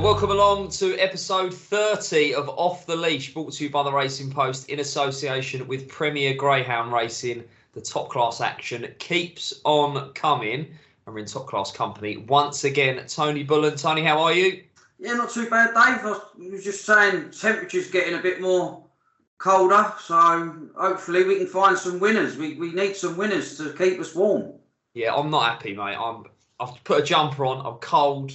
Welcome along to episode 30 of Off the Leash, brought to you by the Racing Post in association with Premier Greyhound Racing. The top class action keeps on coming, and we're in top class company once again. Tony Bullen. Tony, how are you? Yeah, not too bad, Dave. I was just saying temperature's getting a bit more colder, so hopefully we can find some winners. We need some winners to keep us warm. Yeah, I'm not happy, mate. I've put a jumper on. I'm cold.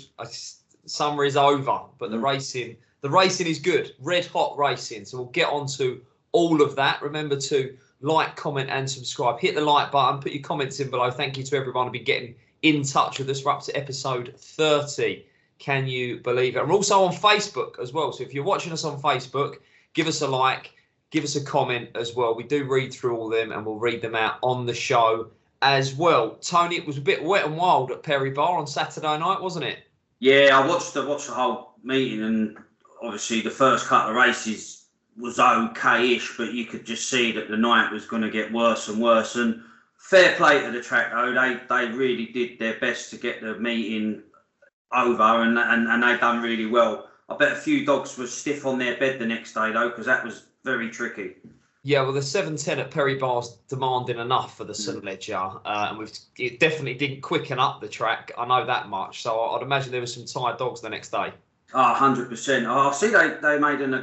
Summer is over, but the racing is good. Red hot racing. So we'll get on to all of that. Remember to like, comment and subscribe. Hit the like button. Put your comments in below. Thank you to everyone who's been getting in touch with us. We're up to episode 30. Can you believe it? And we're also on Facebook as well. So if you're watching us on Facebook, give us a like, give us a comment as well. We do read through all of them and we'll read them out on the show as well. Tony, it was a bit wet and wild at Perry Barr on Saturday night, wasn't it? Yeah, I watched the whole meeting, and obviously the first couple of races was okay-ish, but you could just see that the night was going to get worse and worse. And fair play to the track, though. They really did their best to get the meeting over, and they done really well. I bet a few dogs were stiff on their bed the next day, though, because that was very tricky. Yeah, well, the 7:10 at Perry Barr's demanding enough for the St Ledger, and it definitely didn't quicken up the track. I know that much. So I'd imagine there were some tired dogs the next day. 100%. I see they made an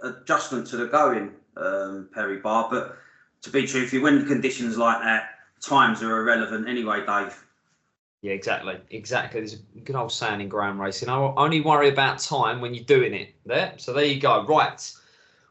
adjustment to the going, Perry Barr. But to be truthful, when conditions like that, times are irrelevant anyway, Dave. Yeah, exactly. There's a good old saying in ground racing. I only worry about time when you're doing it. So there you go. Right.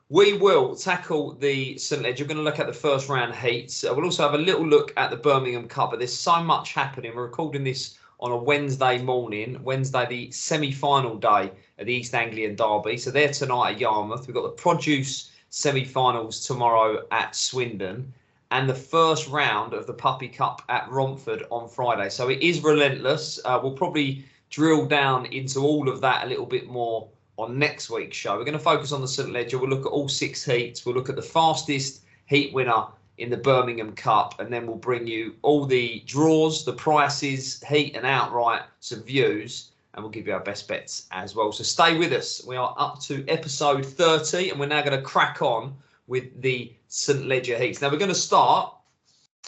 We will tackle the St Ledger. We're going to look at the first round heats. We'll also have a little look at the Birmingham Cup, but there's so much happening. We're recording this on a Wednesday morning, Wednesday, the semi-final day of the East Anglian Derby. So they're tonight at Yarmouth. We've got the Produce semi-finals tomorrow at Swindon, and the first round of the Puppy Cup at Romford on Friday. So it is relentless. We'll probably drill down into all of that a little bit more on next week's show. We're going to focus on the St Ledger. We'll look at all 6 heats. We'll look at the fastest heat winner in the Birmingham Cup, and then we'll bring you all the draws, the prices, heat and outright, some views, and we'll give you our best bets as well. So stay with us. We are up to episode 30, and we're now going to crack on with the St Ledger heats. Now we're going to start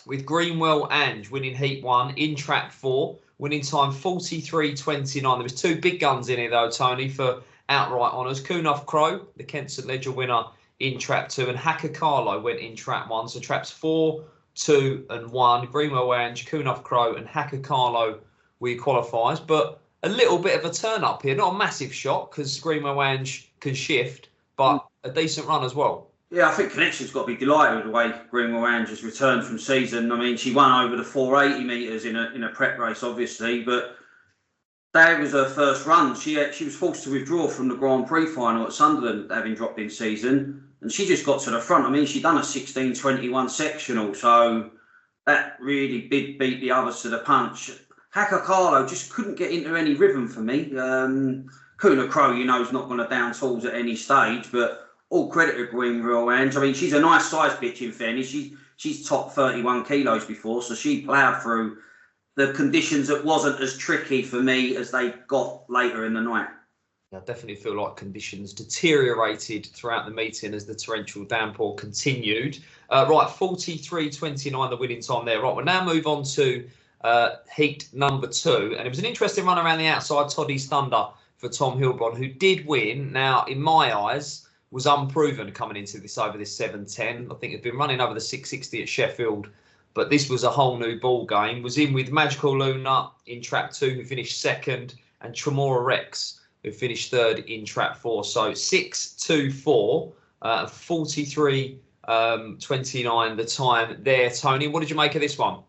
with Greenwell Ange winning heat 1 in track 4, winning time 43.29. There was 2 big guns in here though, Tony, for outright honours. Kunoff Crow, the Kent St Ledger winner in trap 2, and Hacker Carlo went in trap 1. So traps 4, 2 and 1. Greenwell Ange, Kunoff Crow and Hacker Carlo were your qualifiers. But a little bit of a turn up here. Not a massive shock because Greenwell Ange can shift, but a decent run as well. Yeah, I think Connection's got to be delighted with the way Greenwell Ange has returned from season. I mean, she won over the 480 metres in a prep race, obviously, but that was her first run. She was forced to withdraw from the Grand Prix final at Sunderland, having dropped in season, and she just got to the front. I mean, she done a 16.21 sectional, so that really did beat the others to the punch. Hacker Carlo just couldn't get into any rhythm for me. Kuna Crow, is not going to down tools at any stage, but all credit to Greenwell Ange. I mean, she's a nice size bitch in fairness. She's top 31 kilos before, so she ploughed through the conditions that wasn't as tricky for me as they got later in the night. I definitely feel like conditions deteriorated throughout the meeting as the torrential downpour continued. Right, 43.29 the winning time there. Right, we'll now move on to heat number 2. And it was an interesting run around the outside, Toddy's Thunder for Tom Hilbron, who did win. Now, in my eyes, was unproven coming into this over this 7:10. I think it'd been running over the 660 at Sheffield, but this was a whole new ball game. Was in with Magical Luna in trap 2, who finished 2nd, and Tremora Rex, who finished 3rd in trap 4. So 6-2-4, 43.29 the time there. Tony, what did you make of this one?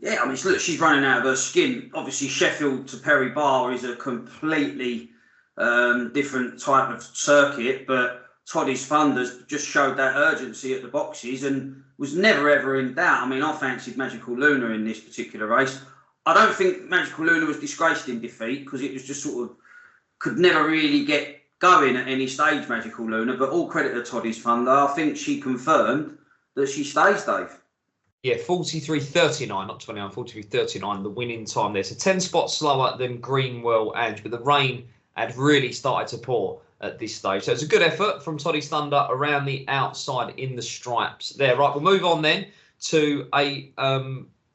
Yeah, I mean, look, she's running out of her skin. Obviously, Sheffield to Perry Barr is a completely different type of circuit, but Toddy's Thunders just showed that urgency at the boxes and was never ever in doubt. I mean, I fancied Magical Luna in this particular race. I don't think Magical Luna was disgraced in defeat because it was just sort of could never really get going at any stage, Magical Luna. But all credit to Toddy's Thunder. I think she confirmed that she stays, Dave. Yeah, 43.39, not 29, 43.39, the winning time there. So 10 spots slower than Greenwell Edge, but the rain had really started to pour at this stage. So it's a good effort from Toddy's Thunder around the outside in the stripes there. Right, we'll move on then to a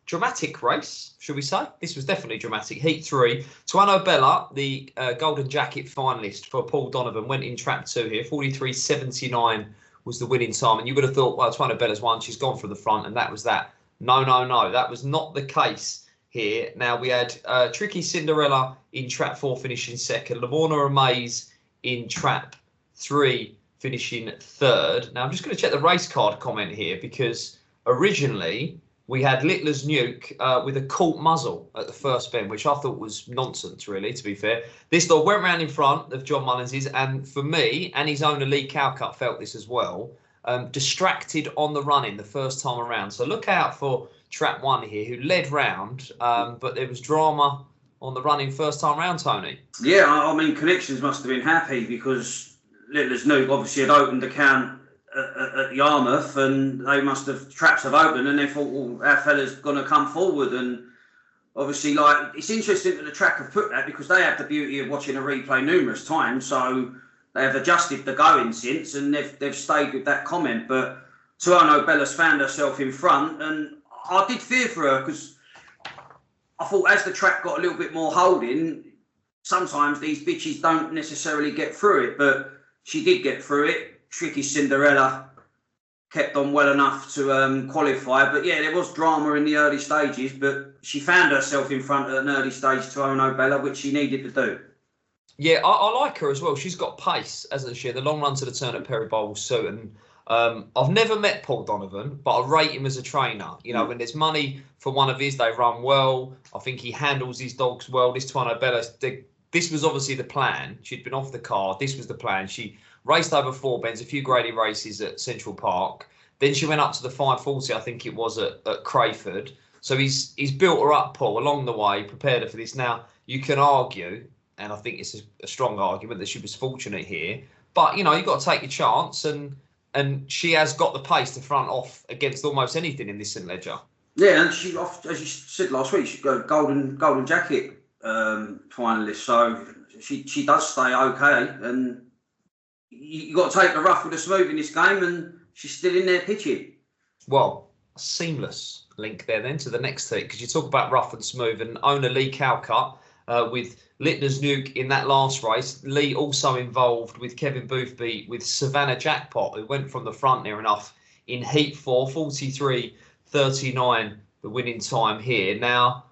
dramatic race, should we say? This was definitely dramatic. Heat 3. Tuano Bella, the Golden Jacket finalist for Paul Donovan, went in trap 2 here. 43.79 was the winning time. And you would have thought, well, Tuano Bella's won. She's gone from the front, and that was that. No. That was not the case here. Now, we had Tricky Cinderella in trap 4 finishing second. Lamorna Amaze in trap 3 finishing third. Now, I'm just going to check the race card comment here, because originally we had Littler's Nuke with a caught muzzle at the first bend, which I thought was nonsense, really, to be fair. This dog went round in front of John Mullins's, and for me, and his owner Lee Cowcutt felt this as well, distracted on the run-in the first time around. So look out for trap 1 here, who led round, but there was drama on the run-in first time round, Tony. Yeah, I mean, Connections must have been happy, because Littler's Nuke obviously had opened the count at Yarmouth, and they must have, traps have opened, and they thought, well, our fella's going to come forward. And obviously, like, it's interesting that the track have put that, because they have the beauty of watching a replay numerous times, so they have adjusted the going since, and they've stayed with that comment. But Tuano Bella's found herself in front, and I did fear for her, because I thought as the track got a little bit more holding, sometimes these bitches don't necessarily get through it, but she did get through it. Tricky Cinderella kept on well enough to qualify. But yeah, there was drama in the early stages, but she found herself in front at an early stage to Ono Bella, which she needed to do. Yeah, I like her as well. She's got pace, hasn't she? The long run to the turn at Perry Barr will suit. And I've never met Paul Donovan, but I rate him as a trainer. You know, when there's money for one of his, they run well. I think he handles his dogs well. This Tuano Bella, this was obviously the plan. She'd been off the card. This was the plan. She raced over 4 bends, a few graded races at Central Park. Then she went up to the 540, I think it was at Crayford. So he's built her up, Paul, along the way, prepared her for this. Now, you can argue, and I think it's a strong argument, that she was fortunate here. But, you know, you've got to take your chance, and she has got the pace to front off against almost anything in this St Ledger. Yeah, and she, as you said last week, she's got Golden Jacket finalist. So she does stay okay, and you got to take the rough with the smooth in this game, and she's still in there pitching. Well, a seamless link there then to the next heat, because you talk about rough and smooth, and owner Lee Cowcutt with Littner's Nuke in that last race. Lee also involved with Kevin Boothby with Savannah Jackpot, who went from the front near enough in Heat 4, 43.39, the winning time here. Now,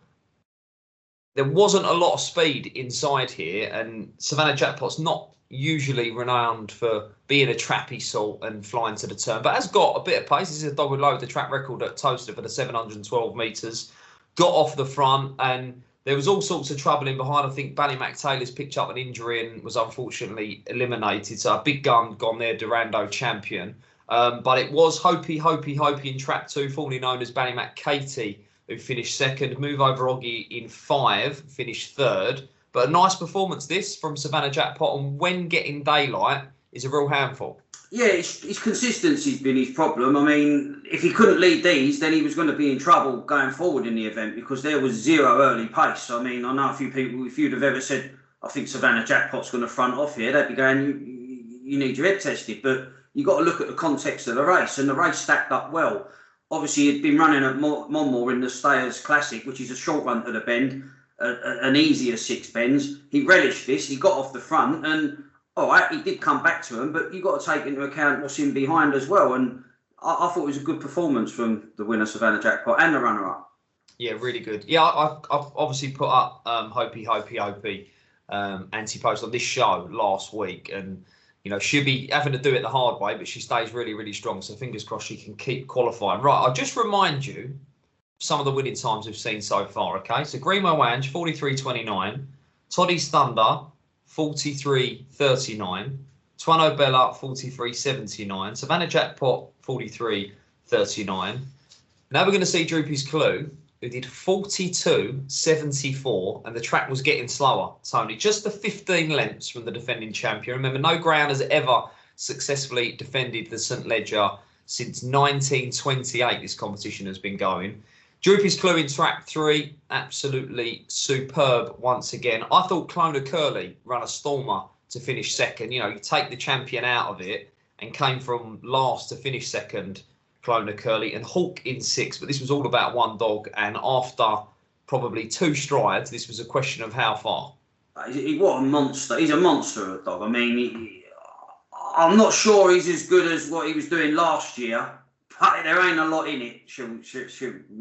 there wasn't a lot of speed inside here, and Savannah Jackpot's not usually renowned for being a trappy sort and flying to the turn, but has got a bit of pace. This is a dog with load the track record at Toaster for the 712 metres. Got off the front, and there was all sorts of trouble in behind. I think Ballymac Taylor's picked up an injury and was unfortunately eliminated. So a big gun gone there, Durando champion. But it was Hopey in trap 2, formerly known as Ballymac Katie, who finished second. Move Over Oggy in 5, finished third. But a nice performance this from Savannah Jackpot, and when getting daylight is a real handful. Yeah, his consistency's been his problem. I mean, if he couldn't lead these, then he was going to be in trouble going forward in the event, because there was zero early pace. I mean, I know a few people, if you'd have ever said, I think Savannah Jackpot's going to front off here, they'd be going, you need your head tested. But you've got to look at the context of the race, and the race stacked up well. Obviously, he'd been running at Monmore in the Stayers Classic, which is a short run to the bend, an easier 6 bends. He relished this, he got off the front, and all right, he did come back to him, but you've got to take into account what's in behind as well. And I thought it was a good performance from the winner, Savannah Jackpot, and the runner-up. Yeah, really good. Yeah, I've obviously put up Hopey anti-post on this show last week, and you know, she'll be having to do it the hard way, but she stays really, really strong. So fingers crossed she can keep qualifying. Right, I'll just remind you some of the winning times we've seen so far, okay? So Greenwell Wange, 43.29. Toddy's Thunder, 43.39. Tuano Bella, 43.79. Savannah Jackpot, 43.39. Now we're going to see Droopy's Clue, who did 42.74, and the track was getting slower. Tony, just the 15 lengths from the defending champion. Remember, no greyhound has ever successfully defended the St Ledger since 1928. This competition has been going. Droopy's Clue in track 3, absolutely superb once again. I thought Clona Curly ran a stormer to finish second. You know, you take the champion out of it and came from last to finish second, Clona Curly, and Hawk in 6. But this was all about one dog, and after probably 2 strides, this was a question of how far. What a monster. He's a monster of a dog. I mean, I'm not sure he's as good as what he was doing last year, but there ain't a lot in it, should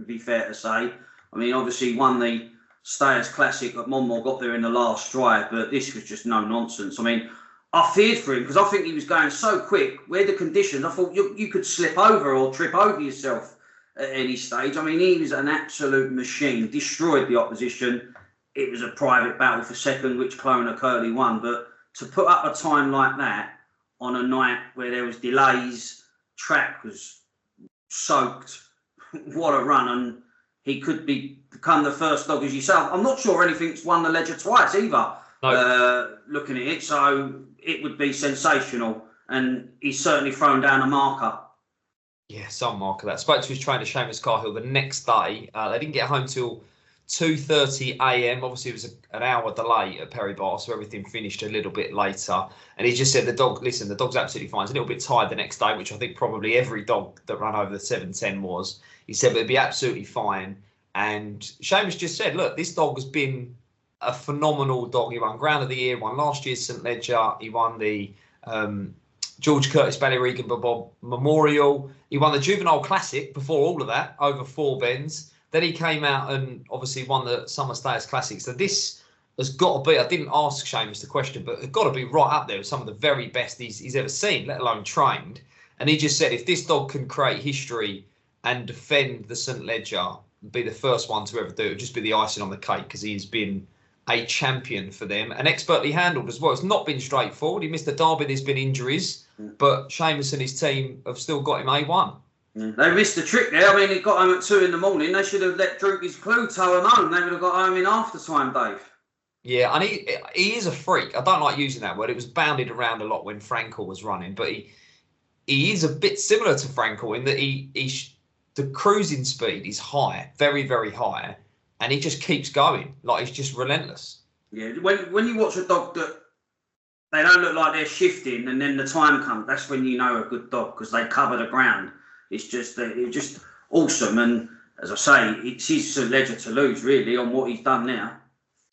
be fair to say. I mean, obviously, he won the Stayers Classic at Monmore, got there in the last stride, but this was just no nonsense. I mean, I feared for him because I think he was going so quick. Where the conditions, I thought you could slip over or trip over yourself at any stage. I mean, he was an absolute machine, destroyed the opposition. It was a private battle for second, which Clona Curly won. But to put up a time like that on a night where there was delays, track was soaked, what a run. And he could become the first dog, as you say. I'm not sure anything's won the Ledger twice either, no. Looking at it. So it would be sensational. And he's certainly thrown down a marker. Yeah, some marker that. Spoke to his trainer, Seamus Carhill, the next day. They didn't get home till 2:30 a.m. Obviously, it was an hour delay at Perry Barr, so everything finished a little bit later. And he just said, the dog's absolutely fine. He's a little bit tired the next day, which I think probably every dog that ran over the 7:10 was. He said, but it'd be absolutely fine. And Seamus just said, look, this dog has been a phenomenal dog. He won Ground of the Year, won last year's St Ledger. He won the George Curtis Ballyregan Bob Memorial. He won the Juvenile Classic before all of that, over 4 bends. Then he came out and obviously won the Summer Stayers Classic. So this has got to be, I didn't ask Seamus the question, but it's got to be right up there with some of the very best he's ever seen, let alone trained. And he just said, if this dog can create history and defend the St Ledger, be the first one to ever do it, would just be the icing on the cake, because he's been a champion for them and expertly handled as well. It's not been straightforward. He missed the derby, there's been injuries, but Seamus and his team have still got him A1. They missed the trick there. I mean, he got home at 2 a.m. They should have let Droopy's Clue tow him home. They would have got home in after time, Dave. Yeah, and he is a freak. I don't like using that word. It was bounded around a lot when Frankel was running, but he is a bit similar to Frankel in that the cruising speed is high, very, very high, and he just keeps going. Like, he's just relentless. Yeah, when you watch a dog that they don't look like they're shifting, and then the time comes, that's when you know a good dog, because they cover the ground. It's just awesome, and as I say, it's his Ledger to lose really on what he's done now.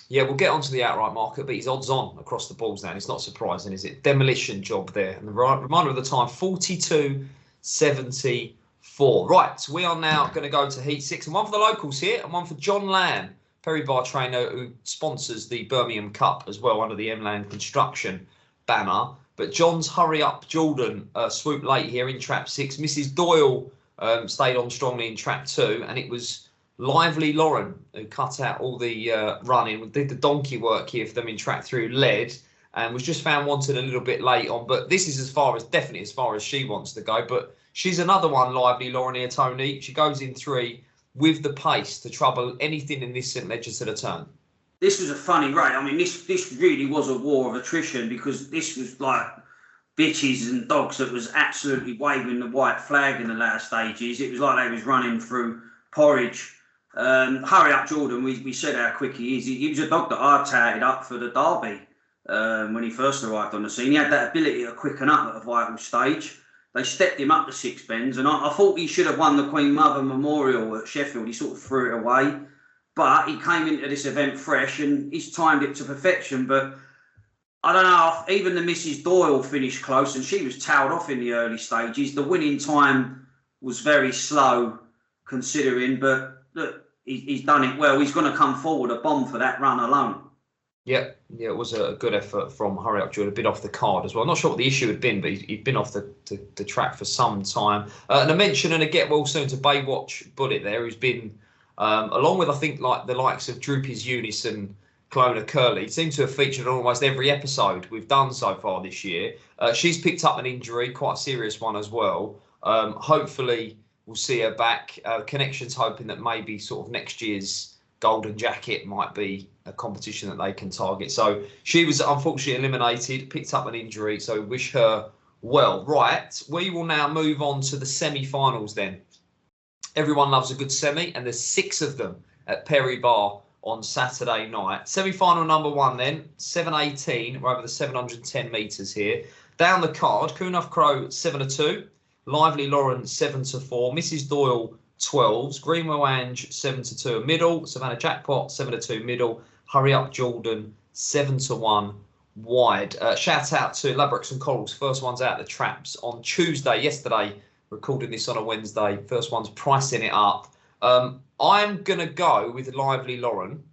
Yeah, we'll get onto the outright market, but he's odds on across the balls now. It's not surprising, is it? Demolition job there, and the reminder of the time: 42.74. Right, we are now going to go to Heat 6, and one for the locals here, and one for John Lambe, Perry Barr trainer, who sponsors the Birmingham Cup as well under the M-Land Construction banner. But John's Hurry Up Jordan swooped late here in trap 6. Mrs. Doyle stayed on strongly in trap 2, and it was Lively Lauren who cut out all the running, did the donkey work here for them in trap 3, led, and was just found wanting a little bit late on. But this is definitely as far as she wants to go. But she's another one, Lively Lauren here, Tony. She goes in 3 with the pace to trouble anything in this St Ledger to the turn. This was a funny race. I mean, this really was a war of attrition, because this was like bitches and dogs that was absolutely waving the white flag in the latter stages. It was like they was running through porridge. Hurry Up Jordan, we said how quick he is. He was a dog that I touted up for the derby when he first arrived on the scene. He had that ability to quicken up at a vital stage. They stepped him up to 6 bends, and I thought he should have won the Queen Mother Memorial at Sheffield. He sort of threw it away. But he came into this event fresh, and he's timed it to perfection. But I don't know, even the Mrs. Doyle finished close, and she was towed off in the early stages. The winning time was very slow considering, but look, he's done it well. He's going to come forward a bomb for that run alone. Yeah, it was a good effort from Hurry Up Jordan, a bit off the card as well. I'm not sure what the issue had been, but he'd been off the track for some time. And a mention and a get well soon to Baywatch Bullet there, who's been... along with, I think, like the likes of Droopy's Unison, Clona Curly, seem to have featured on almost every episode we've done so far this year. She's picked up an injury, quite a serious one as well. Hopefully, we'll see her back. Connections hoping that maybe sort of next year's Golden Jacket might be a competition that they can target. So she was unfortunately eliminated, picked up an injury. So wish her Well, right, we will now move on to the semi-finals then. Everyone loves a good semi, and there's 6 of them at Perry Barr on Saturday night. Semi-final number 1 then, 7:18. We're over the 710 metres here. Down the card, Kunoff Crow 7-2, Lively Lauren 7-4, Mrs Doyle 12s, Greenwell Ange 7-2 middle, Savannah Jackpot 7-2 middle, Hurry Up Jordan 7-1 wide. Shout out to Labrooks and Corals, first ones out the traps on Tuesday, yesterday. Recording this on a Wednesday. First one's pricing it up. I'm going to go with Lively Lauren.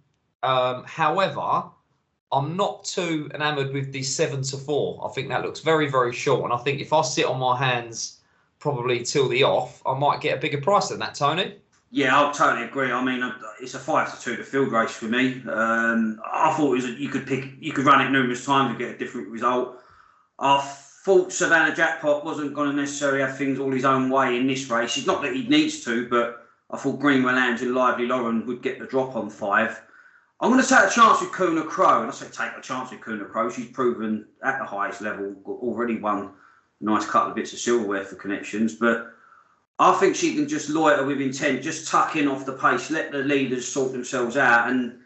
However, I'm not too enamoured with the 7-4. I think that looks very, very short. And I think if I sit on my hands probably till the off, I might get a bigger price than that, Tony. Yeah, I totally agree. I mean, it's a 5-2 to field race for me. I thought it was you could run it numerous times and get a different result. I thought Savannah Jackpot wasn't going to necessarily have things all his own way in this race. It's not that he needs to, but I thought Greenwell Ange and Lively Lauren would get the drop on 5. I'm going to take a chance with Kuna Crow, and I say take a chance with Kuna Crow. She's proven at the highest level, already won a nice couple of bits of silverware for Connections, but I think she can just loiter with intent, just tuck in off the pace, let the leaders sort themselves out. And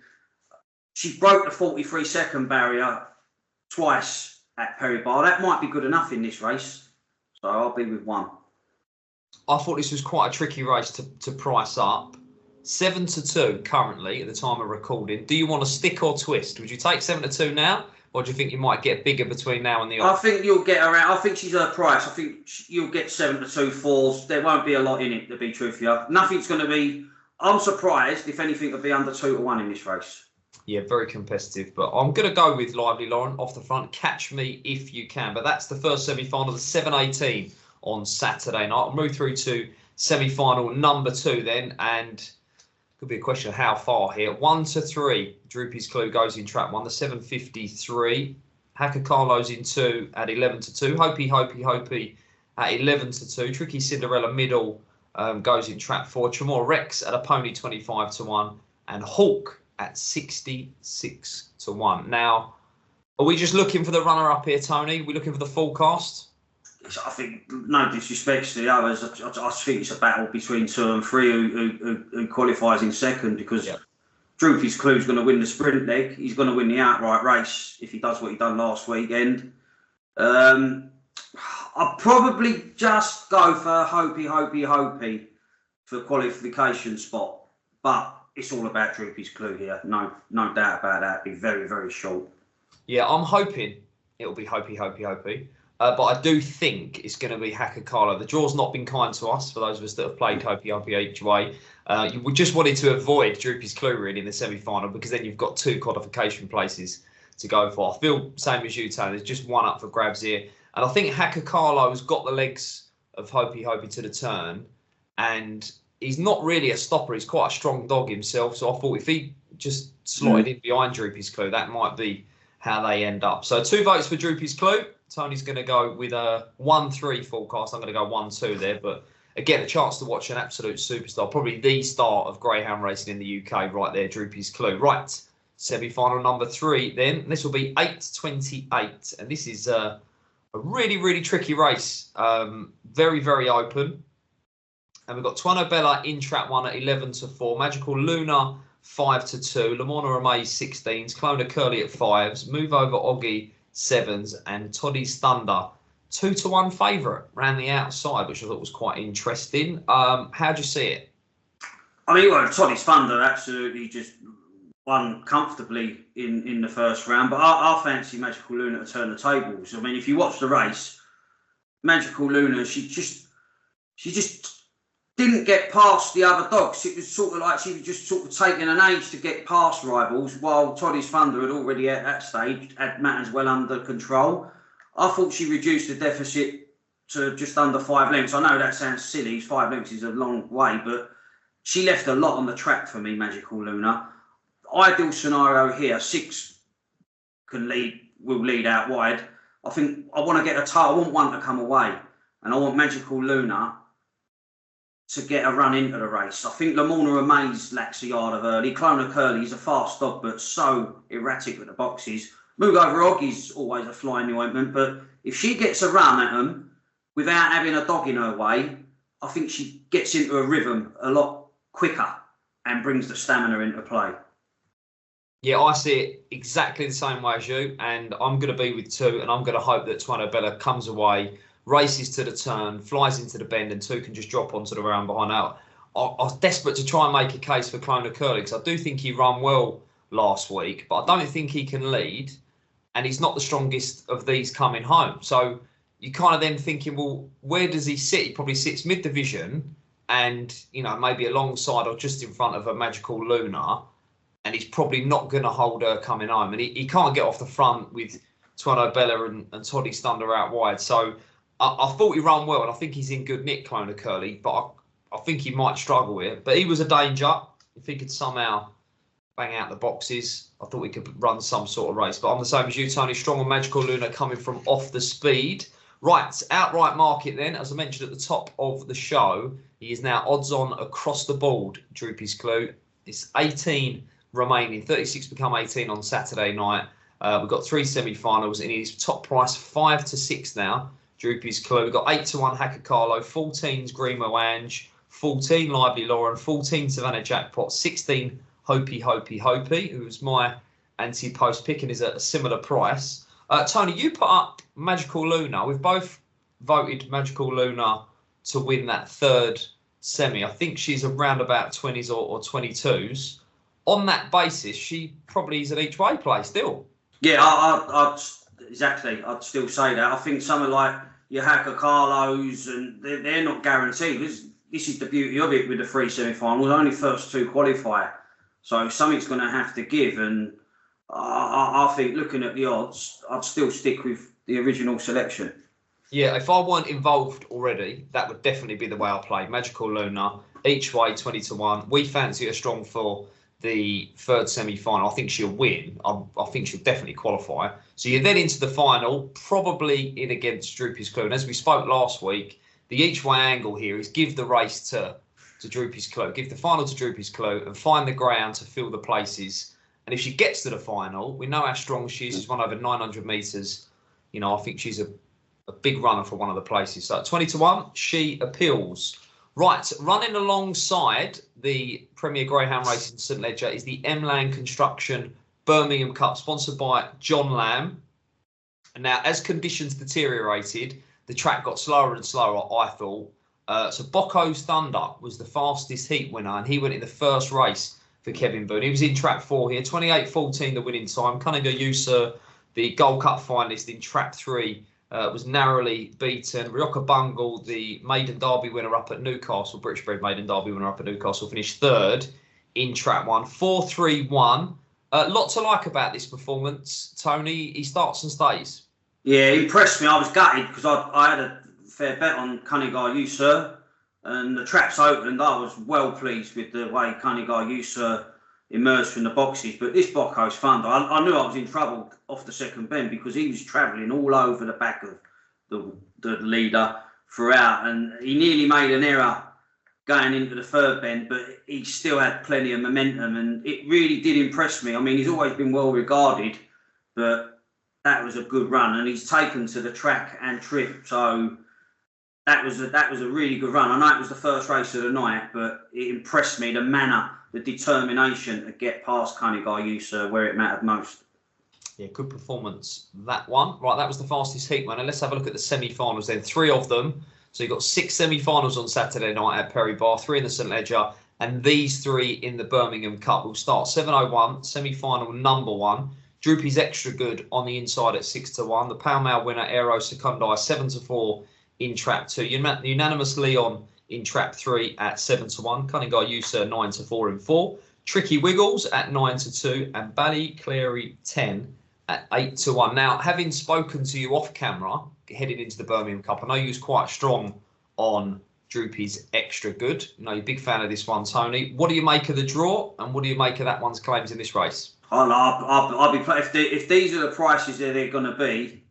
she broke the 43-second barrier twice at Perry Barr. That might be good enough in this race. So I'll be with 1. I thought this was quite a tricky race to price up. 7-2 currently at the time of recording. Do you want to stick or twist? Would you take 7-2 now? Or do you think you might get bigger between now and the off? I think you'll get around. I think she's her price. I think you'll get 7-2 fours. There won't be a lot in it, to be truthful. Nothing's going to be. I'm surprised if anything will be under 2-1 in this race. Yeah, very competitive. But I'm going to go with Lively Lauren off the front. Catch me if you can. But that's the first semi-final, the 7:18 on Saturday night. I'll move through to semi-final number 2 then, and could be a question of how far here. 1-3. Droopy's Clue goes in trap 1. The 7:53. Hacker Carlo's in 2 at 11-2. Hopey at 11-2. Tricky Cinderella middle goes in trap 4. Tremor Rex at a pony 25-1. And Hawk at 66-1. Now, are we just looking for the runner-up here, Tony? We're looking for the forecast? I think, no disrespect to the others, I think it's a battle between 2 and 3 who qualifies in second, because Droopy's Clue's going to win the sprint leg. He's going to win the outright race if he does what he done last weekend. I'll probably just go for Hopey for qualification spot. But it's all about Droopy's Clue here. No doubt about that. It'll be very, very short. Yeah, I'm hoping it'll be Hopey. But I do think it's going to be Hacker Carlo. The draw's not been kind to us, for those of us that have played Hopey each way. We just wanted to avoid Droopy's Clue really in the semi-final, because then you've got 2 qualification places to go for. I feel same as you, Tony. There's just one up for grabs here. And I think Hacker Carlo's got the legs of Hopey to the turn. And he's not really a stopper. He's quite a strong dog himself. So I thought if he just slotted in behind Droopy's Clue, that might be how they end up. So 2 votes for Droopy's Clue. Tony's going to go with a 1-3 forecast. I'm going to go 1-2 there. But again, a chance to watch an absolute superstar. Probably the star of Greyhound racing in the UK right there, Droopy's Clue. Right, semi-final number 3 then. This will be 8:28. And this is a really, really tricky race. Very, very open. And we've got Tuano Bella in trap 1 at 11-4. Magical Luna 5-2. Lamorna Amaze 16s. Clona Curly at 5s. Move Over Oggy 7s. And Toddy's Thunder 2-1 favourite round the outside, which I thought was quite interesting. How do you see it? I mean, well, Toddy's Thunder absolutely just won comfortably in the first round. But I fancy Magical Luna to turn the tables. I mean, if you watch the race, Magical Luna, she just didn't get past the other dogs. It was sort of like she was just sort of taking an age to get past rivals, while Toddy's Thunder had already at that stage had matters well under control. I thought she reduced the deficit to just under 5 lengths. I know that sounds silly. 5 lengths is a long way, but she left a lot on the track for me, Magical Luna. Ideal scenario here, 6 will lead out wide. I think I want to get a tail. I want 1 to come away, and I want Magical Luna to get a run into the race. I think Lamorna Amaze lacks a yard of early. Clona Curly is a fast dog, but so erratic with the boxes. Move Over Oggy's always a fly in the ointment, but if she gets a run at them without having a dog in her way, I think she gets into a rhythm a lot quicker and brings the stamina into play. Yeah, I see it exactly the same way as you, and I'm going to be with 2, and I'm going to hope that Tuano Bella comes away, races to the turn, flies into the bend, and 2 can just drop onto the round behind out. I was desperate to try and make a case for Clona Curly because I do think he ran well last week, but I don't think he can lead, and he's not the strongest of these coming home. So you kind of then thinking, well, where does he sit? He probably sits mid-division and, you know, maybe alongside or just in front of a Magical Luna, and he's probably not going to hold her coming home. And he can't get off the front with Tuano Bella and Toddy Stunder out wide. So I thought he ran well, and I think he's in good nick, Clona Curly, but I think he might struggle with it. But he was a danger. If he could somehow bang out the boxes, I thought he could run some sort of race. But I'm the same as you, Tony. Strong and Magical Luna coming from off the speed. Right, outright market then. As I mentioned at the top of the show, he is now odds on across the board, Droopy's Clue. It's 18 remaining, 36 become 18 on Saturday night. We've got 3 semi-finals, and he's top price 5 to 6 now, Droopy's Clue. We've got 8 to 1 Hacker Carlo, 14's Grimo Ange, 14 Lively Lauren, 14 Savannah Jackpot, 16 Hopey, who was my anti-post pick and is at a similar price. Tony, you put up Magical Luna. We've both voted Magical Luna to win that 3rd semi. I think she's around about 20s or 22s. On that basis, she probably is an each way play still. Yeah, I'd exactly. I'd still say that. I think some of like your Hacker Carlos, and they're not guaranteed. This is the beauty of it with the 3 semi-finals. Only first 2 qualify. So something's going to have to give. And I think looking at the odds, I'd still stick with the original selection. Yeah, if I weren't involved already, that would definitely be the way I play. Magical Luna, each way 20 to 1. We fancy her strong for the 3rd semi-final. I think she'll win. I think she'll definitely qualify. So you're then into the final, probably in against Droopy's Clue. And as we spoke last week, the each way angle here is give the race to Droopy's Clue. Give the final to Droopy's Clue and find the ground to fill the places. And if she gets to the final, we know how strong she is. She's run over 900 metres. You know, I think she's a big runner for one of the places. So at 20 to 1, she appeals. Right, running alongside the Premier Greyhound race in St Ledger is the M-Land Construction Birmingham Cup, sponsored by John Lambe. And now, as conditions deteriorated, the track got slower and slower, I thought. So Bocco's Thunder was the fastest heat winner, and he went in the first race for Kevin Boone. He was in trap 4 here, 28.14 the winning time. Cunningham User, the Gold Cup finalist in trap 3, was narrowly beaten. Ryoka Bungle, the Maiden Derby winner up at Newcastle, British bred Maiden Derby winner up at Newcastle, finished 3rd in trap 1. 4.31. Lot to like about this performance, Tony. He starts and stays. Yeah, he impressed me. I was gutted because I had a fair bet on Cunningham User, and the traps opened. I was well pleased with the way Cunningham User emerged from the boxes. But this Bocco's Thunder, I knew I was in trouble off the second bend because he was travelling all over the back of the leader throughout, and he nearly made an error going into the 3rd bend, but he still had plenty of momentum, and it really did impress me. I mean, he's always been well regarded, but that was a good run, and he's taken to the track and trip, so that was a really good run. I know it was the first race of the night, but it impressed me, the manner, the determination to get past Cunningham User where it mattered most. Yeah, good performance, that one. Right, that was the fastest heat winner. Let's have a look at the semi-finals then. 3 of them. So you've got 6 semi-finals on Saturday night at Perry Barr, 3 in the St Ledger, and these 3 in the Birmingham Cup. We'll start 7.01, semi-final number 1. Droopy's Extra Good on the inside at 6 to 1. The Pall Mall winner, Aero Secundai, 7 to 4 in trap 2. Unanimous Leon in trap 3 at 7 to 1. Cunningham User 9 to 4 in 4. Tricky Wiggles at 9 to 2. And Ballyclary 10 at 8 to 1. Now, having spoken to you off camera, heading into the Birmingham Cup, I know you was quite strong on Droopy's Extra Good. You know, you're a big fan of this one, Tony. What do you make of the draw, and what do you make of that one's claims in this race? I'll be if these are the prices that they're going to be,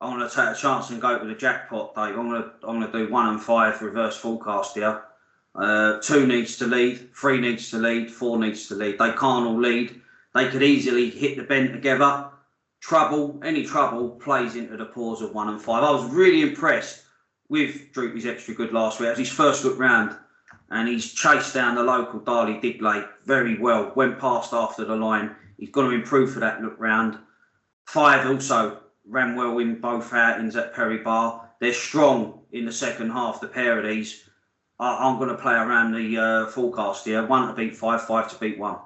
I'm going to take a chance and go with the jackpot, Dave. I'm going to do 1 and 5 reverse forecast here. 2 needs to lead, 3 needs to lead, 4 needs to lead. They can't all lead. They could easily hit the bend together. any trouble plays into the paws of 1 and 5. I was really impressed with Droopy's Extra Good last week. It was his first look round, and he's chased down the local Darley Digley very well. Went past after the line. He's going to improve for that look round. 5 also ran well in both outings at Perry Barr. They're strong in the second half, the pair of these. I'm going to play around the forecast here. 1 to beat 5, 5 to beat 1.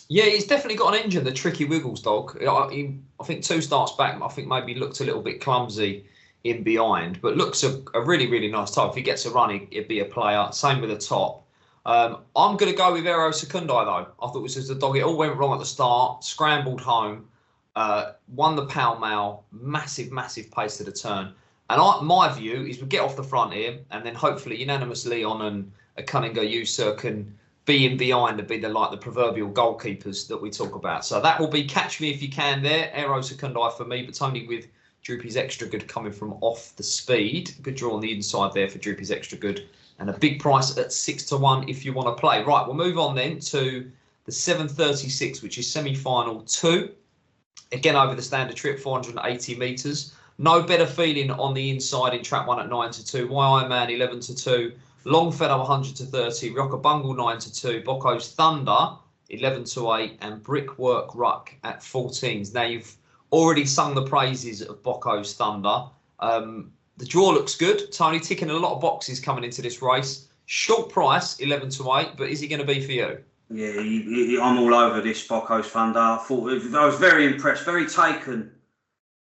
Yeah, he's definitely got an engine, the Tricky Wiggles dog. I think 2 starts back, I think maybe looked a little bit clumsy in behind, but looks a really, really nice type. If he gets a run, he'd be a player. Same with the top. I'm going to go with Aero Secundii, though. I thought this was the dog. It all went wrong at the start, scrambled home, won the Pall Mall, massive pace to the turn. And my view is we get off the front here, and then hopefully unanimously on and a Cunningham user can be in behind and be the proverbial goalkeepers that we talk about. So that will be Catch Me If You Can there. Aero Secundii for me, but only with Droopy's Extra Good coming from off the speed. Good draw on the inside there for Droopy's Extra Good. And a big price at 6 to 1 if you want to play. Right, we'll move on then to the 7:36, which is semi-final 2. Again, over the standard trip, 480 metres. No better feeling on the inside in trap 1 at 9 to 2. YI Man 11 to 2. Longfellow 100 to 30. Rockabungle 9 to 2. Bocco's Thunder 11 to 8. And Brickwork Ruck at 14s. Now, you've already sung the praises of Bocco's Thunder. The draw looks good. Tony ticking a lot of boxes coming into this race. Short price, 11 to 8. But is he going to be for you? Yeah, I'm all over this Bocco's Thunder. I was very impressed, very taken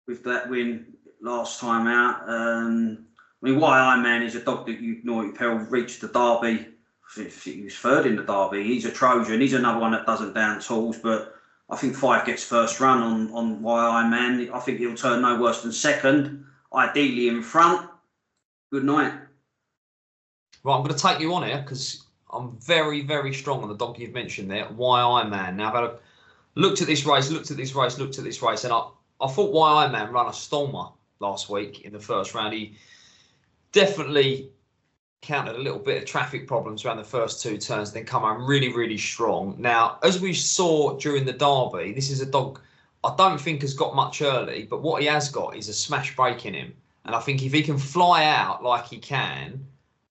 with that win last time out. YI Man is a dog that Naughty Peril reached the Derby. He was third in the Derby. He's a Trojan. He's another one that doesn't down tools, but I think 5 gets first run on YI Man. I think he'll turn no worse than second, ideally in front. Good night. Right, I'm going to take you on here because I'm very strong on the dog you've mentioned there, YI Man. Now, I've looked at this race, and I thought YI Man ran a stormer last week in the first round. He definitely countered a little bit of traffic problems around the first 2 turns, then come on really strong. Now, as we saw during the Derby, this is a dog I don't think has got much early, but what he has got is a smash break in him. And I think if he can fly out like he can,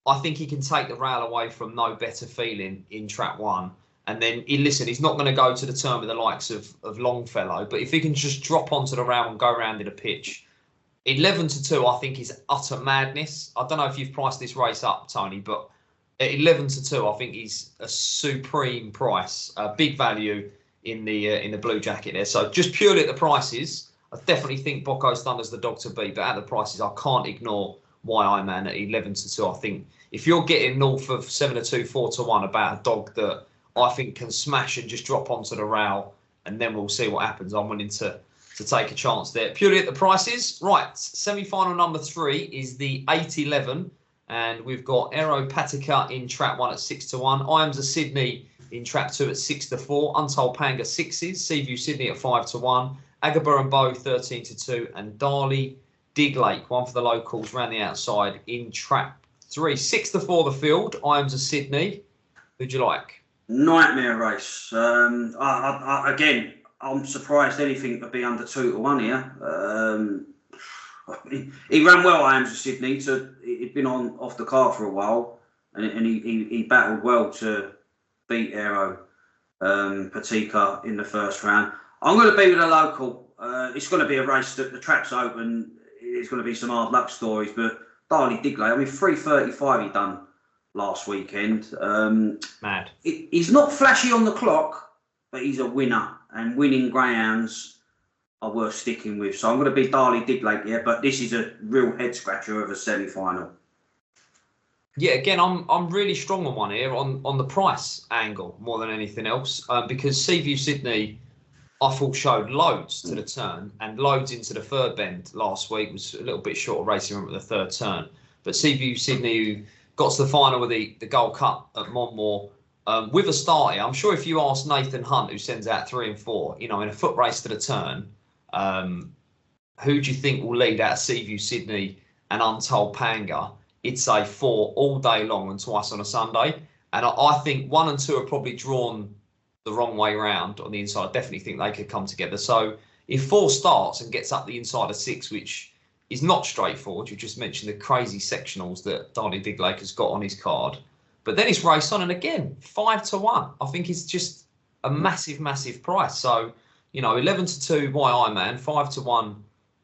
I think he can take the rail away from No Better Feeling in trap 1. And then, he's not going to go to the turn with the likes of Longfellow, but if he can just drop onto the rail and go around in a pitch, 11 to 2, I think is utter madness. I don't know if you've priced this race up, Tony, but at 11 to 2, I think he's a supreme price, big value in the blue jacket there. So just purely at the prices, I definitely think Bocco's Thunder's the dog to beat. But at the prices, I can't ignore YI Man at 11 to 2. I think if you're getting north of 7 to 2, 4 to 1 about a dog that I think can smash and just drop onto the rail, and then we'll see what happens. I'm willing to take a chance there. Purely at the prices. Right, semi-final number 3 is the 8-11. And we've got Aero Patica in trap 1 at 6 to 1. Iams of Sydney in trap 2 at 6 to 4. Untold Panga 6s. Seaview Sydney at 5 to 1. Agaba and Bow 13 to 2. And Darley Diglake, one for the locals, round the outside in trap 3. 6 to 4 the field. Iams of Sydney. Who'd you like? Nightmare race. Again, I'm surprised anything could be under 2 to 1 here. He ran well, Iams of Sydney. He'd been off the card for a while, and he battled well to beat Aero Patica in the first round. I'm going to be with a local. It's going to be a race that the track's open. It's going to be some hard luck stories, but Darley Digley, 3:35 he done last weekend. Mad. He's not flashy on the clock, but he's a winner, and winning greyhounds are worth sticking with. So I'm going to be Darley Diglake here, but this is a real head scratcher of a semi-final. Yeah, again, I'm really strong on one here on the price angle more than anything else, because Seaview Sydney, I thought showed loads to the turn and loads into the third bend last week. Was a little bit short of racing at the third turn, but Seaview Sydney, who got to the final with the Gold Cup at Monmore with a start here. I'm sure if you ask Nathan Hunt, who sends out 3 and 4, in a foot race to the turn, who do you think will lead out of Seaview Sydney and Untold Panga? He'd say 4 all day long and twice on a Sunday. And I think 1 and 2 are probably drawn the wrong way round on the inside. I definitely think they could come together. So if 4 starts and gets up the inside of 6, which is not straightforward, you just mentioned the crazy sectionals that Darley Diglake has got on his card. But then it's race on, and again, 5-1. I think it's just a massive, massive price. So, 11-2 Why Man, 5-1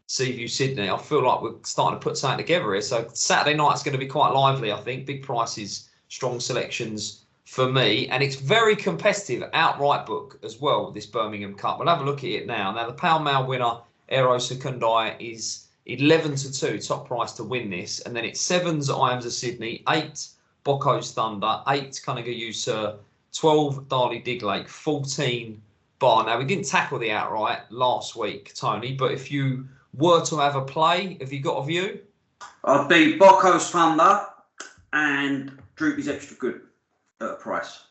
Seaview Sydney. I feel like we're starting to put something together here. So Saturday night's going to be quite lively, I think. Big prices, strong selections for me. And it's very competitive outright book as well, this Birmingham Cup. We'll have a look at it now. Now, the Pall Mall winner, Aero Secundai, is 11-2, top price to win this. And then it's 7's Iams of Sydney, 8 Bocco's Thunder, 8 Cunningham User, 12 Darley Diglake, 14 Barr. Now, we didn't tackle the outright last week, Tony, but if you were to have a play, have you got a view? I'd be Bocco's Thunder and Droopy's Extra Good at a price.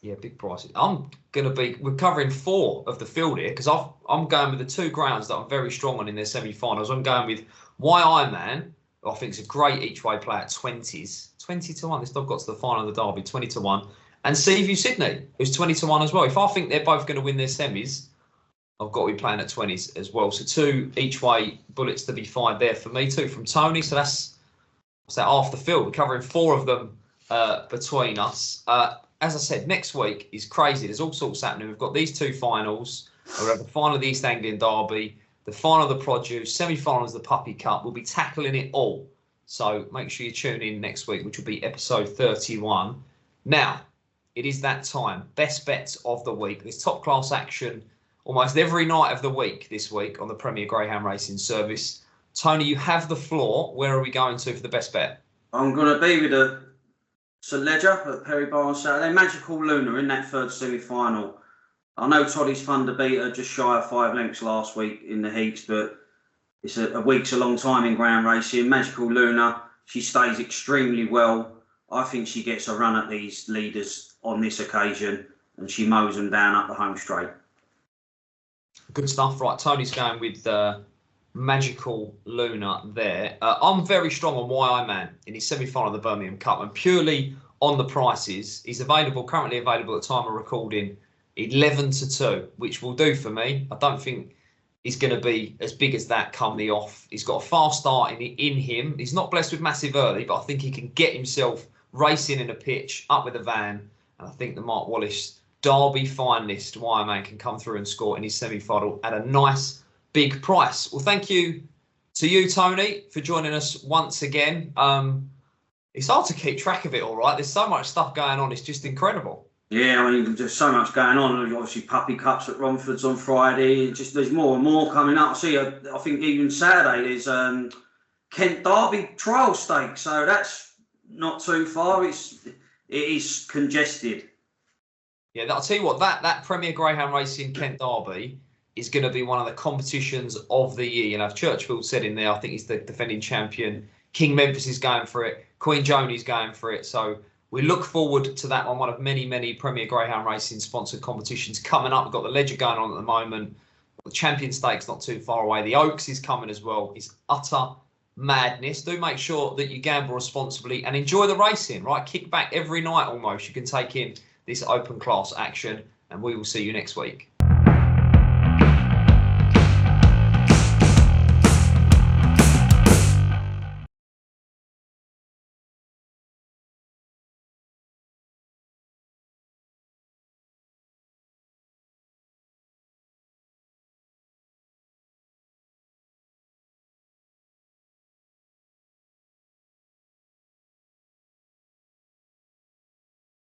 Yeah, big prices. We're covering 4 of the field here because I'm going with the 2 grounds that I'm very strong on in their semi-finals. I'm going with Why Man, who I think is a great each-way play at 20s. 20-1. This dog got to the final of the Derby, 20-1. And Seaview Sydney, who's 20-1 as well. If I think they're both going to win their semis, I've got to be playing at 20s as well. So 2 each-way bullets to be fired there for me. 2 from Tony. So that's half the field. We're covering 4 of them between us. As I said, next week is crazy. There's all sorts happening. We've got these 2 finals. We have the final of the East Anglian Derby, the final of the Produce, semi-finals of the Puppy Cup. We'll be tackling it all. So make sure you tune in next week, which will be episode 31. Now, it is that time. Best bets of the week. There's top class action almost every night of the week this week on the Premier Greyhound Racing Service. Tony, you have the floor. Where are we going to for the best bet? I'm going to be with a St Ledger at Perry Barr on Saturday. Magical Luna in that 3rd semi-final. I know Toddy's Thunder beat her just shy of 5 lengths last week in the heats, but it's a week's a long time in ground racing. Magical Luna, she stays extremely well. I think she gets a run at these leaders on this occasion, and she mows them down up the home straight. Good stuff. Right, Tony's going with Magical Luna there. I'm very strong on Why Man in his semi-final of the Birmingham Cup, and purely on the prices. He's currently available at the time of recording, 11-2, which will do for me. I don't think he's going to be as big as that come the off. He's got a fast start in him. He's not blessed with massive early, but I think he can get himself racing in a pitch, up with a van. And I think the Mark Wallace Derby finalist, Why Man, can come through and score in his semi-final at a nice big price. Well, thank you to you, Tony, for joining us once again. It's hard to keep track of it all, right? There's so much stuff going on. It's just incredible. Yeah, I mean, there's so much going on. Obviously, Puppy Cups at Romford's on Friday. There's more and more coming up. I think even Saturday there's Kent Derby Trial Stakes. So that's not too far. It is congested. Yeah, I'll tell you what, that Premier Greyhound Racing Kent Derby is going to be one of the competitions of the year. If Churchfield said in there, I think he's the defending champion. King Memphis is going for it. Queen Joni's going for it. So we look forward to that one of many, many Premier Greyhound Racing sponsored competitions coming up. We've got the Ledger going on at the moment. The Champion Stakes not too far away. The Oaks is coming as well. It's utter madness. Do make sure that you gamble responsibly and enjoy the racing, right? Kick back every night almost. You can take in this open class action, and we will see you next week.